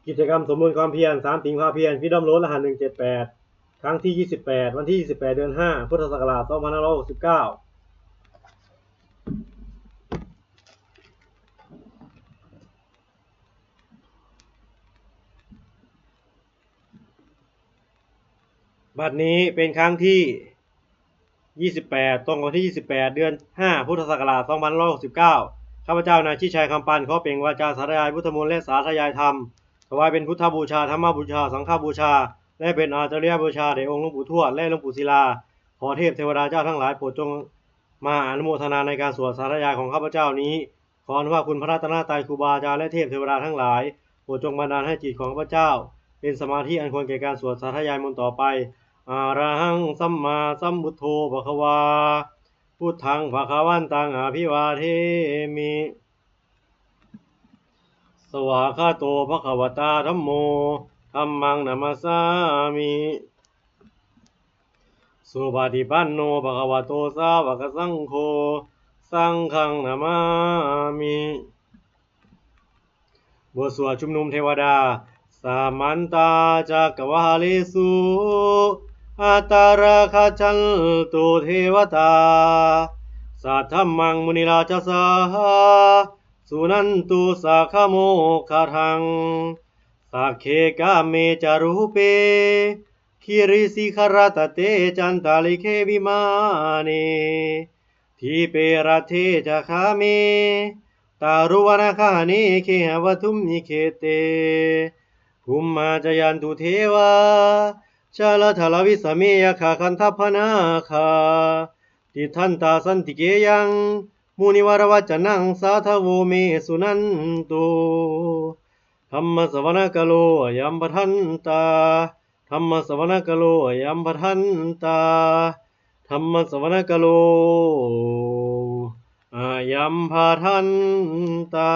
กิจกรรมสมบูรณ์ความเพียร3สิ่งความเพียรFreedom Roadรหัส178ครั้งที่28วันที่28เดือน5พุทธศักราช2569บัดนี้เป็นครั้งที่28ตรงวันที่28เดือน5พุทธศักราช2569ข้าพเจ้านายชิดชัยคำปันขอเปล่งวาจาสาธยายพุทธมนต์และสาธยายธรรมถวายเป็นพุทธบูชาธรรมบูชาสังฆบูชาและเป็นอาจาริยบูชาแด่องค์หลวงปู่ทวดและหลวงปู่ศิลาขอเทพเทวดาเจ้าทั้งหลายโปรดจงมาอนุโมทนาในการสวดสาธยายของข้าพเจ้านี้ขออนุภาพคุณพระรัตนตรัยครูบาอาจารย์และเทพเทวดาทั้งหลายโปรดจงบันดาลให้จิตของข้าพเจ้าเป็นสมาธิอันควรแก่การสวดสาธยายมนต์ต่อไปอะระหังสัมมาสัมพุทโธภควาพุทธังภควันตังอภิวาเทมิสวากขาโตภควตาธัมโมธัมมังนัมมัสสามิสุปฏิปันโนภควโตสาวกสังโฆสังฆังนามามิบทสวดชุมนุมเทวดาสามันตาจักวาลิสุอัตตาราคาจันตุเทวตาสัทธัมมังมุนิราชสาสุนันตุสัคโมคาทังสักเคกาเมจารูเปคิริสิคารตเตจันตาลิเควิมานีทีเปรเทจะคาเมตารุวนาคาเนเคหวทุมนิเคเตภูมิมาจยันตุเทวาชาลทลวิสเมยคาคันทัพพนาคาติทันตาสันติเกยังมุนิวรวัจนังสาทโวเมสุนันตุธรรมสวนกโลยัมปทันตาธรรมสวนกโลยัมปทันตาธรรมสวนกโลยัมปทันตา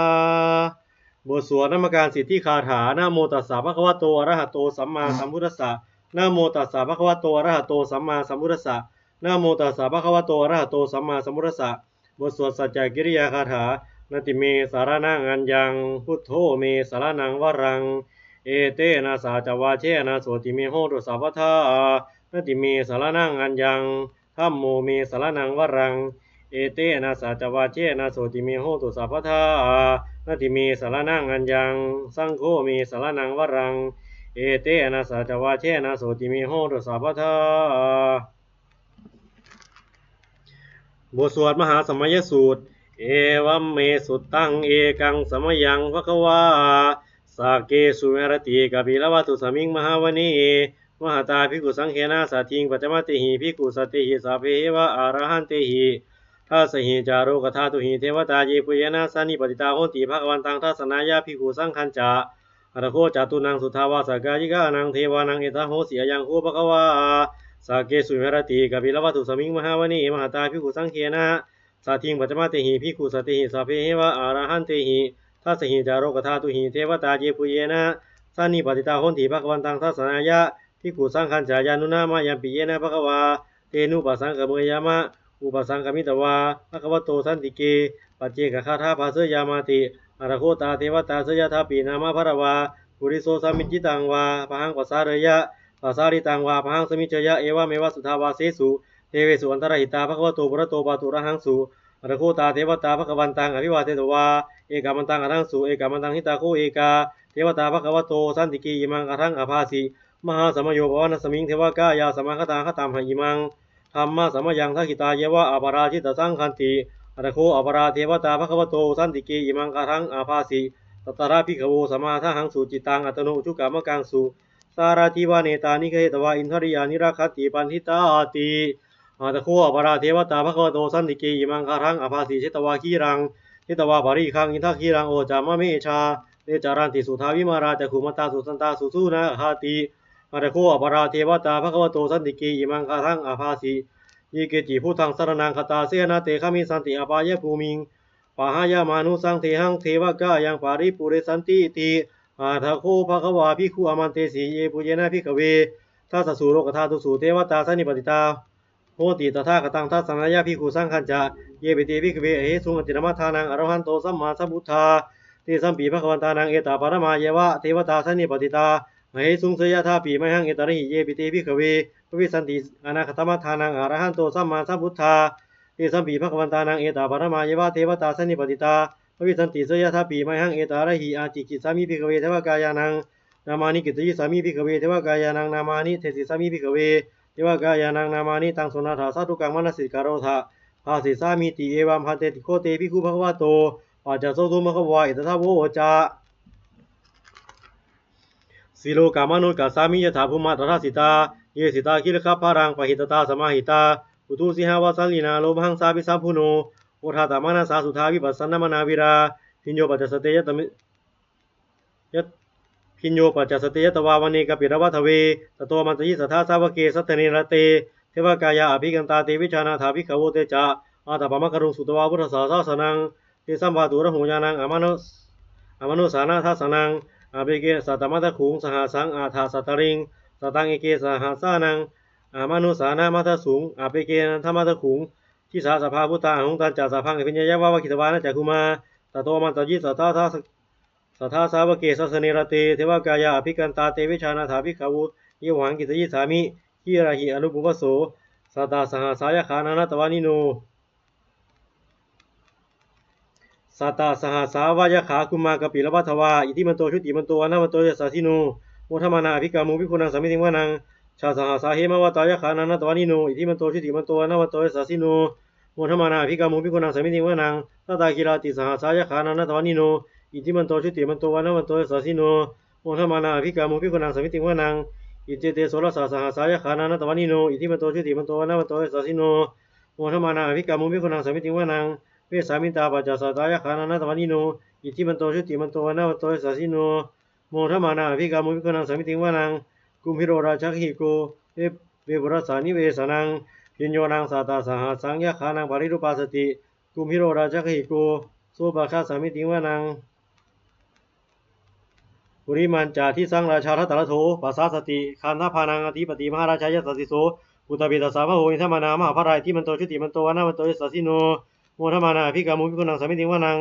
บทสวดนามการสิทธิคาถานะโมตัสสะภะคะวะโตอะระหะโตสัมมาสัมพุทธัสสะนะโมตัสสะภะคะวะโตอะระหะโตสัมมาสัมพุทธัสสะนะโมตัสสะภะคะวะโตอะระหะโตสัมมาสัมพุทธัสสะบทสวดสัจจกิริยาคาถานติเมสารนังอัญญังพุทโธเมสารนังวรังเอเตนะสาจวาเชนะโสติเมโหตุสัพพทานติเมสารนังอัญญังธัมโมเมสารนังวรังเอเตนะสาจวาเชนะโสติเมโหตุสัพพทานติเมสารนังอัญญังสังโฆเมสารนังวรังเอเตนะสาจวาเชนะโสติเมโหตุสัพพทาบทสวดมหาสมัยสูตรเอวัมเมสุตังเอกังสมยังภควาสาเกสุเมรติกบิลวัตุสมิงมหาวณีมหาตาภิกขุสังเขนะสัทิงปัจจมติหิภิกขุสติหิสัพเพวะอรหันติหิทัสหิจารุกธาตุหิเทวตาเยปุยนะสันนิปติตาโหติภควันตังทัสนายาภิกขุสังคัญจาอรโคจตุนังสุทาวาสกายิกานังเทวานังเอตโหสียังโคภควาสาเกสุเมรติกบิลวัตุสมิงมหาวณีมหาตาภิกขุสังเขนะสัทิงปัจจมติหิภิกขุสติหิสัพเพวะอรหันติหิทัสหิจารุกธาตุหิเทวตาเยปุยนะสันนิปติตาโหติภควันตังทัสนายาภิกขุสังคัญจายานุนามายัมปิเยนะภควาเตนุปัสสังกเมยามะอุปสังกมิตวาภควโตสันติเกปัจเจกคาถาภาเสยามาติอรโคตาเทวตาเสยทาปีนามะภรวาปุริโสสามิจิตังวาปะหังปัสสาเรยะปัสสาริตังวาปะหังสมิจยะเอวะเมวะสุทาวาเสสุเทเวสุอันตรหิตาภควโตปุระโตปาตุระหังสุอรโคตาเทวตาภควันตังอภิวาเทตวาเอกามันตังอรังสุเอกามันตังหิตาโคเอกาเทวตาภควโตสันติกีอิมังอรังอภาสิมหาสมโยภวนัสมิงเทวกายาสมาคตาคตามหอิมังธรรมะสมยังทักิตาเยวะอปราชิตสังคันติอรโคอปราเทวตาภควโตสันติกีอิมังอรังอภาสิตตระภิกขโวสมาทหังสุจิตังอัตโนจุกามกังสุสาราธิวาเนตานิเกตวาอินทริยานิราคติปันทิตาติอาตโคอปราเทวตาภควโตสันติกีอิมังอรังอภาสิเชตวาคีรังเชตวาปาริคังอินทคีรังโอจามะเมชาเตจารันติสุทาวิมาราจขุมตาสุสันตาสุสุนะหาติอรโคอปราเทวตาภควโตสันติกีอิมังอรังอภาสิยิเกจิพุทธังสรนังคตาเสนะเตฆามิสันติอปายภูมิงปะหายามานุสังเทหังเทวกายังปาริปุเรสันติติอาทโคภควาภิกขุอมันเตสีเยปุเยนะภิกขเวทัสสุโลกธาตุสุเทวตาสันนิปติตาโหติตถาคตังทัสสนายาภิกขุสังคัญจะเยปิติภิกขเวอเหสุงอติรมัฏฐานังอรหันโตสัมมาสัมพุทธา ติสัมปีภควันตานังเอตาปรมาเยวะเทวตาสันนิปติตามเหสุงเสยธาปีมหังเอตระหิเยปิเตภิกขเวปวิสันติอนาคตมัฏฐานังอรหันโตสัมมาสัมพุทธาติสัมปีภควันตานังเอตาปรมาเยวะเทวตาสันนิปติตาปวิสันติเสยธาปีมหังเอตระหิอาจิกิสามิภิกขเวเทวกายานังนามานิกิตยิสามิภิกขเวเทวกายานังนามานิเทสิสามิภิกขเวเทวกายานังนามานิตังสุนาถาสาธุกังมนสิกาโรธาภาสิสามิติเอวัมพันเตติโคเตภิกขุภควโตปัจจโสตุมะขวาอิตถาโวจาสิโลกามนุกัสสามิยถาภูมาตถาสิตาเยสิตาคิลคัพพารังปหิตตาสมาหิตาอุตุสิหาวาสัลลินาโลภังสาปิสัมพุโนโอทาตมานาสาสุทาวิปัสสนามนาวิราพิญโยปัจจสเตยตมิยตพิญโยปัจจสเตยตวาวเนกปิระวัทเวตโตมันตยิสัทธาสาวเกสัตเนรเตเทวกายาอภิกันตาเตวิชานาถาภิกขโวเตจะอาตปะมะกรุงสุตวาพุทธสาสาสนังเตสัมภาตุระหุญานังอมนุสานาทัสนังอาเบเกสัตตมัตขุงสหสังอาทาสัตริงสตังเอเกสหสานังอามนุสานามัตสุงอาเบเกนันทมัตขุงทิสาสภาพุตตาหุงตันจัสสะพังพิญญยวาวกิตวานะจักขุมาตโตมันตยิสัทธาสัทธาสาวเกสัสเนรเตเทวกายาอภิกันตาเตวิชานาถาภิกขวุยิหวังกิตยิสามิหิราหิอนุปุปโสสัตตาสหสายขานานัตวานิโนสัตตาสหสาวายขาคุมากปิลวัทวาอิทิมันโตชุติมันโตอนามันโตยสัสสิโนโมทมานาอภิกามุภิคุนังสมิติวานังชาสหสาเหมวตายขานานัตวานิโนอิทิมันโตชุติมันโตอนามันโตยสัสสิโนโมทมานาอภิกามุภิคุนังสมิติวานังตตากิราติสหสายขานานัตวานิโนอิทิมันโตชุติมันโตอนามันโตยสัสสิโนโมทมานาอภิกามุภิคุนังสมิติวานังอิเจเตโสรสสหสายขานานัตวานิโนอิทิมันโตชุติมันโตอนามันโตยสัสสิโนโมทมานาอภิกามุภิคุนังสมิติวานังเวสามิตาปัจจสัตายขานานัตวานิโนอิทิมันโตชุติมันโตอนามันโตยสัสสิโนโมทมานาอภิกามุภิคุนังสมิติวานังกุมพิโรราชหิโกเวบุรัสสานิเวสนังพิญโยนังสัตตาสหสังยขานังปริรูปาสติกุมพิโรราชหิโกโสปะคาสามิติวานังปุริมันจาที่สังราชาทัตตะโถปัสสาสติคันธพานังอธิปติมหาราชายสัสสิโสอุตปิตสาภโหอินทมานามหาภรายที่มันโตชุติมันโตอนามันโตยสัสสิโนโมทมานาภิกามุภิคุนังสมิติวานัง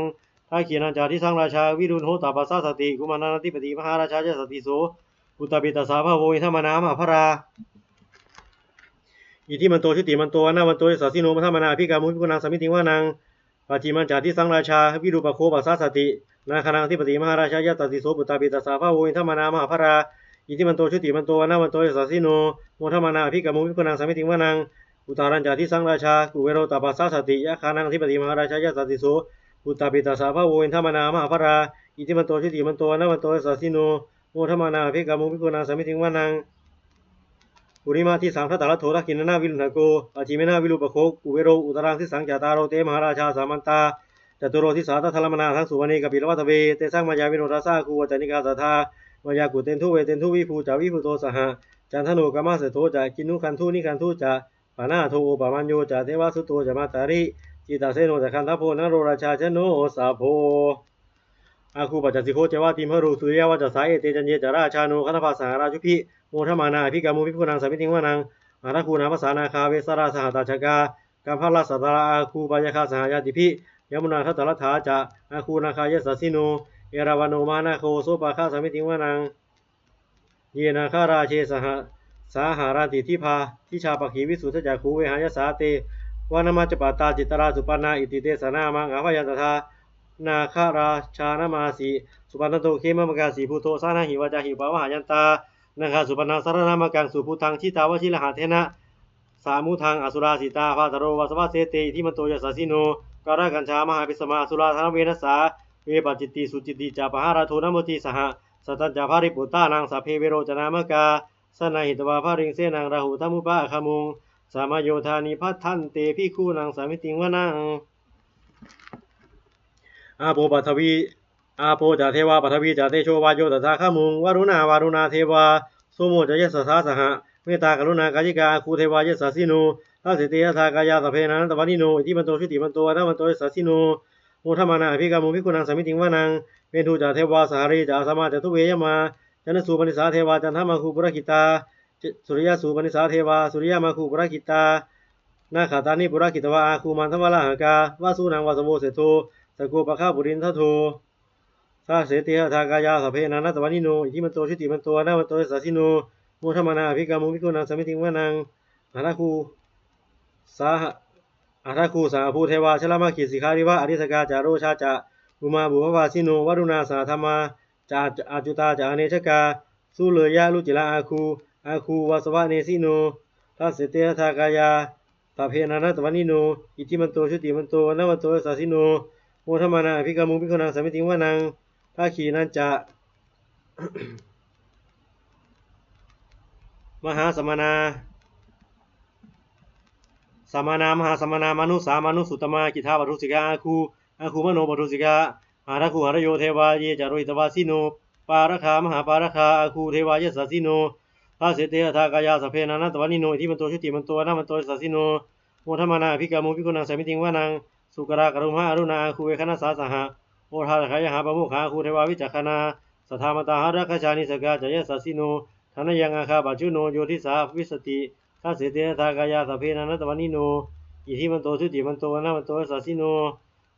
ท้าขีนันจาที่สังราชาวิรุณโหตปัสสาสติกุมานาธิปติมหาราชายสัสสิโสอุตปิตสาภโหอินทมานามหาภราอิทิมันโตชุติมันโตอนามันโตยสัสสิโนโมทมานาภิกามุภิคุนังสมิติวานังปัจจิมันจาที่สังราชาวิรูปโคปัสสาสตินาคนังธิปติมหาราชายสัสสิโสอุตปิตสาภโหอินทมานามหาภราอิทิมันโตชุติมันโตอนามันโตยสัสสิโนโมทมานาภิกามุภิคุนังสมิติวานังอุตารัญจาที่สังราชากุเวโรตปัสสาสติยะคานังธิปติมหาราชายสัสสิโสอุตตปิตสาภโวอินทมานามหาภราอิทิมันโตชุติมันโตอนามันโตยสัสสิโนโมทมานาภิกามุภิคุนังสมิติวานังปุริมาที่สังทัตตะโถทักขินนาวิรุณโกอาจิเมนาวิรูปโคกุเวโรอุตรังที่สังจาตาโรเตมหาราชาสามันตาจตุโรทิสาทัทลมนาทั้งสุวรรณีกปิลวัตเวเตสังมายาวิโนทัสสาคูวจนิกาสัทธามายากุเตนทุเวเตนทุวิภูจาวิภูโตสหจันทโนกามาเสโทจะกินุคันทุนิคันทุจะปานาโทปามันโยจะเทวสุโตจะมาตาริจิตาเสโนจะคันทโพนโรราชาชโนสาโพอาคูปัจจสิโคเจวาติมหรูสุริยวาจสายเตจันเยจาราชาโนคันธภาสหราชุพิโมทมานาภิกามุภิคุนังสมิติวานังอาราคูนาภาษานาคาเวสราสหตาชกากัมพลสัตตาอาคูปัญญคาสหายาติพิยมุนาทัตตลัทธาจะอาคูนาคายสัสสิโนเอราวโนมานาโคโสปะคาสมิติวานังเยนาคาราเชสหสาหาราติทิพาทิชาปขีวิสุทธจักขูเวหายสาเตวานามาจปาตาจิตราสุปนาอิติเตสนามังอาภยันตถานาคาราชานามาสีสุปนโตเขมมกาสีภูโตสานาหิวาจาหิปาวหายันตานาคาสุปนาสารนามกังสุภูทังชิตาวชิลหาเทนะสามุทังอสุราสิตาภาตโรวัสวะเสเตอิทิมันโตยสัสสิโนการะกัญชามหาปิสมาอสุราธนเวนัสสาเวปจิตติสุจิตติจาปหาราโทนโมติสหสัตตัญจาภาริปุตตานังสัพเพเวโรจนามกาสนาหิตวาภาริงเสนังราหูธมุปะขมุงสามโยธานิพัทธันเตภิกขุนังสามิติงวนังอาโปปัทวีอาโปจาเทวาปัทวีจาเตโชวาโยตถาขมุงวารุณาเทวาโสโมจยสัสสาสหเมตตากรุณากายิกาคูเทวายสัสสิโนทัสสิเตยทากายาสเพนันตวานิโนอิทิมันโตชุติมันโตอนามันโตยสัสสิโนโมทมานาภิกามุภิคุนังสมิติงวนังเมธุจาเทวาสหรีจาสมาจตุเวยมาจันทสุปนิสาเทวาจันทมาคูปุรกิตาสุริยสุปนิสาเทวาสุริยมาคูปุรกิตานาขาตานิปุรกิตวาอาคูมันทวาลาหกาวาสุนังวาสโวเสโทสกุปะข้าปุรินทโท สาเสติหทากายาสัพเพนันตวันิโนอิทิมันโตชุติมันโตนามันโตสัสสิโนโมทมานาภิกามุภิกุณังสมิติวานังอาราคูสาอาราคูสาภูเทวาชลมาคิสิการิวะอริสกาจาโรชาจะอุมาบุพวาสิโนวรุณาสาธรรมาจาอาจุตาจาเนชกาสุเลยะลุจิลาอาคูวาสวะเนสิโนทัสเสติหทากายาสัพเพนันตวันิโนอิทิมันโตชุติมันโตนามันโตสัสสิโนโมทมานาภิกามุภิกุณังสมิติวานังภาคีนันจะ มหาสมณามหาสมณามนุสามานุสุตมากิทาปัทุสิกาอาคูมโนปัทุสิกาหาราคูหารโยเทวาเยจารุอิตวาสิโนปาระคามหาปาระคาอาคูเทวายสัสสิโนทัสเสติหทากายาสัพเพนันตวันิโนอิทิมันโตชุติมันโตนามันโตสัสสิโนโมทมานาภิกามุภิกุณังสมิติวานังสุกรากรุมหาอรุณาอาคูเวคณสาสหะโอทาขายหาปมุขาคูเทวาวิจักขณาสัทธามตาหารักขชานิสกาจยสัสสิโนธนยังอาคาปัจจุโนโยทิสาวิสติทัสเสติหทากายาสัพเพนันตวันิโนอิทิมันโตชุติมันโตนามันโตสัสสิโน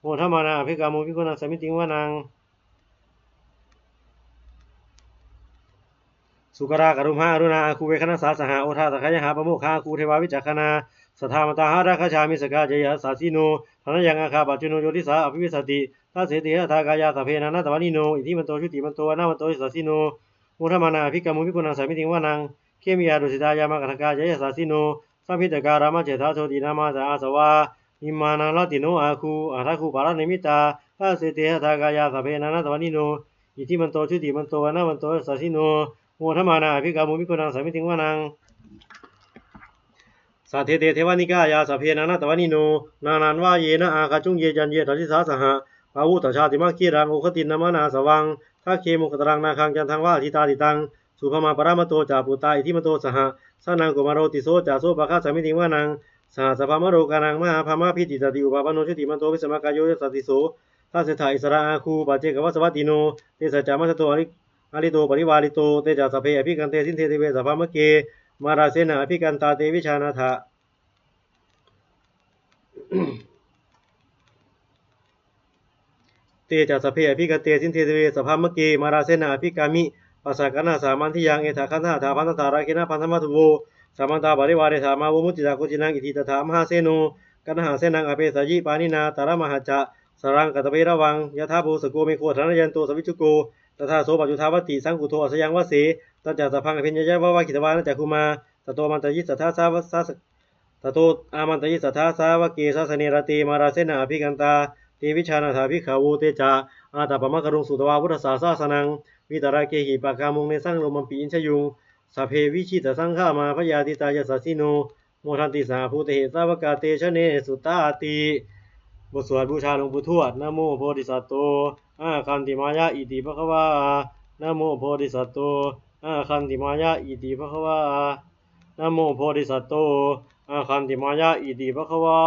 โมทมานาภิกามุภิกุณังสมิติวานังสุกรากรุมหาอรุณาอาคูเวคณสาสหะโอทาตขายหาปมุขาคูเทวาวิจักขณาสัทธามตาหารักขชามิสกาจยสัสสิโนธนยังอาคาปัจจุโนโยทิสาอภิวิสติทัสเสติหทากายาสัพเพนันตวันิโนอิทิมันโตชุติมันโตนามันโตสัสสิโนโมทมานาภิกามุภิกุณังสมิติวานังเคมียาดุสิตายามะกัทกาจยสัสสิโนสัมพิตการามะเจตาโสตินามาสาอาสวาอิมานาลติโนอาคูอาทัคูปารานิมิตาทัสเสติหทากายาสัพเพนันตวันิโนอิทิมันโตชุติมันโตนามันโตสัสสิโนโมทมานาภิกามุภิกุณังสมิติวานังสัทเทเตเทวานิกายาสัพเพนันตวันิโนนานันวาเยนะอาคาจุงเยจันเยทัสสิสาสหะปาวุตชาติมัคคีรังโอคตินนามนาสวังทักเคมุขตรังนาคังจันทังวาทิตาติตังสุภมาปรามโตจาปุตตาอิทิมโตสหะสนังกุมารโรติโสจาโสปะคาสมิติวานังสหสภามโรกานังมหาภามะพิจิตติอุปาปโนชุติมันโตวิสมกายโยยสัตติโสทัสเสถาอิสระอาคูปัจเจกวัสวัตติโนเตสัจจามัสโตอริโตปริวาริโตเตจาสเพอภิกันเตสินเทติเวสภามะเกมาราเสนาอภิกันตาเตวิชานาถะเตจาสเพอภิกันเตสินเทติเวสภามะเกมาราเสนาอภิกามิปัสสะกนาสามันทิยังเอถาคันธาถาพันธาราคินาพันธมัตโวสามันตาบริวารเรถามาวุมุติตากุจินังอิทิตถามหาเสโนกันหาเสนังอเปสยิปานินาตารมหาจะสรังกัตเประวังยะธาภูสโกเมโคธนยันโตสวิจุโกตถาโสปัจจุทาวติสังกุโทอสยังวเสตัจจสพังอภิญญยวะวะกิตวานะจักคุมาตโตมันตยิสัทธาสาวะตโตอามันตยิสัทธาสาวะเกสสเนรติมาราเสนาอภิกันตาเตวิชานาถาภิกขาวเตจาอาตาปมะกรุงสุตวาพุทธศาสาสนังวิตราเกหิปากามุงในสังโลมัมปีอินชยุงสัพเพวิชิตสังฆามาพยาติตายสัสสิโนโมทันติสาภูเตหิสาวกาเตชะเนสุตตาติบทสวดบูชาหลวงปู่ทวดนะโมโพธิสัตว์โตอาคันติมายะอิติภควานะโมโพธิสัตว์โตอาคันติมายะอิติภควานะโมโพธิสัตว์โตอาคันติมายะอิติภควา